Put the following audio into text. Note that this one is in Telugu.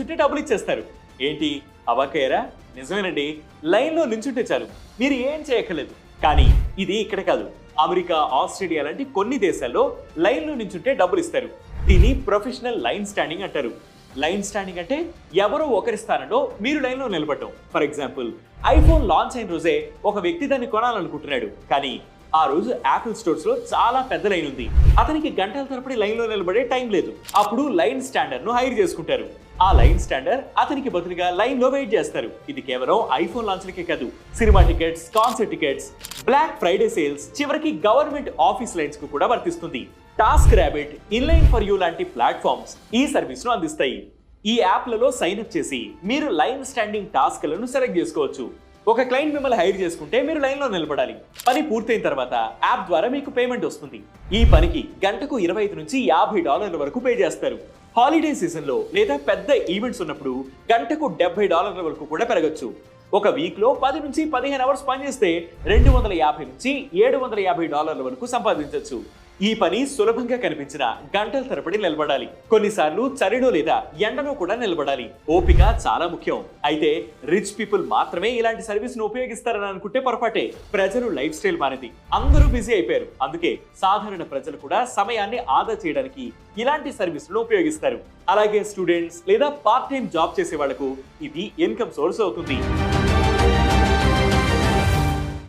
నించుంటే డబ్బులు ఇచ్చేస్తారు. ఏంటి అవాకయ్యారా? నిజమేనండి, లైన్లో నించుంటే చాలు, మీరు ఏం చేయక్కర్లేదు. కానీ ఇది ఇక్కడ కాదు, అమెరికా, ఆస్ట్రేలియా లాంటి కొన్ని దేశాల్లో లైన్లో నించుంటే డబ్బులు ఇస్తారు. దీన్ని ప్రొఫెషనల్ లైన్ స్టాండింగ్ అంటారు. లైన్ స్టాండింగ్ అంటే ఎవరో ఒకరి స్థానంలో మీరు లైన్లో నిలబడటం. ఫర్ ఎగ్జాంపుల్, ఐఫోన్ లాంచ్ అయిన రోజే ఒక వ్యక్తి దాన్ని కొనాలనుకుంటున్నాడు, కానీ ఆ రోజు యాపిల్ స్టోర్స్ లో చాలా పెద్ద లైన్ ఉంది. అతనికి గంటల తరబడి లైన్ లో నిలబడే టైం లేదు. అప్పుడు లైన్ స్టాండర్ ను హైర్ చేసుకుంటారు. ఆ లైన్ స్టాండర్ అతనికి బదులుగా లైన్ లో వెయిట్ చేస్తారు. ఇది కేవలం ఐఫోన్ లాంచ్లకే కాదు, cinema tickets, concert tickets, Black Friday sales, చివరికి గవర్నమెంట్ ఆఫీస్ లైన్స్ కు కూడా వర్తిస్తుంది. TaskRabbit, inline for you లాంటి ప్లాట్ఫామ్స్ ఈ సర్వీస్ ను అందిస్తాయి. ఈ యాప్లలో సైన్ అప్ చేసి మీరు లైన్ స్టాండింగ్ టాస్క్లను సెలెక్ట్ చేసుకోవచ్చు. ఒక క్లయింట్ మిమ్మల్ని హైర్ చేసుకుంటే మీరు లైన్లో నిలబడాలి. పని పూర్తయిన తర్వాత యాప్ ద్వారా మీకు పేమెంట్ వస్తుంది. ఈ పనికి గంటకు $25 నుంచి $50 వరకు పే చేస్తారు. హాలిడే సీజన్ లో లేదా పెద్ద ఈవెంట్స్ ఉన్నప్పుడు గంటకు $70 వరకు కూడా పెరగచ్చు. ఒక వీక్ లో 10 నుంచి 15 అవర్స్ పనిచేస్తే $250 నుంచి $750 వరకు సంపాదించవచ్చు. ఈ పని సులభంగా కనిపించిన గంటల తరబడి నిలబడాలి. కొన్నిసార్లు చలిలో లేదా ఎండలో కూడా నిలబడాలి. ఓపిక చాలా ముఖ్యం. అయితే రిచ్ పీపుల్ మాత్రమే ఇలాంటి సర్వీస్ ను ఉపయోగిస్తారని అనుకుంటే పొరపాటే. ప్రజలు లైఫ్ స్టైల్ మారింది, అందరూ బిజీ అయిపోయారు. అందుకే సాధారణ ప్రజలు కూడా సమయాన్ని ఆదా చేయడానికి ఇలాంటి సర్వీసులను ఉపయోగిస్తారు. అలాగే స్టూడెంట్స్ లేదా పార్ట్ టైం జాబ్ చేసే వాళ్లకు ఇది ఇన్కమ్ సోర్స్ అవుతుంది.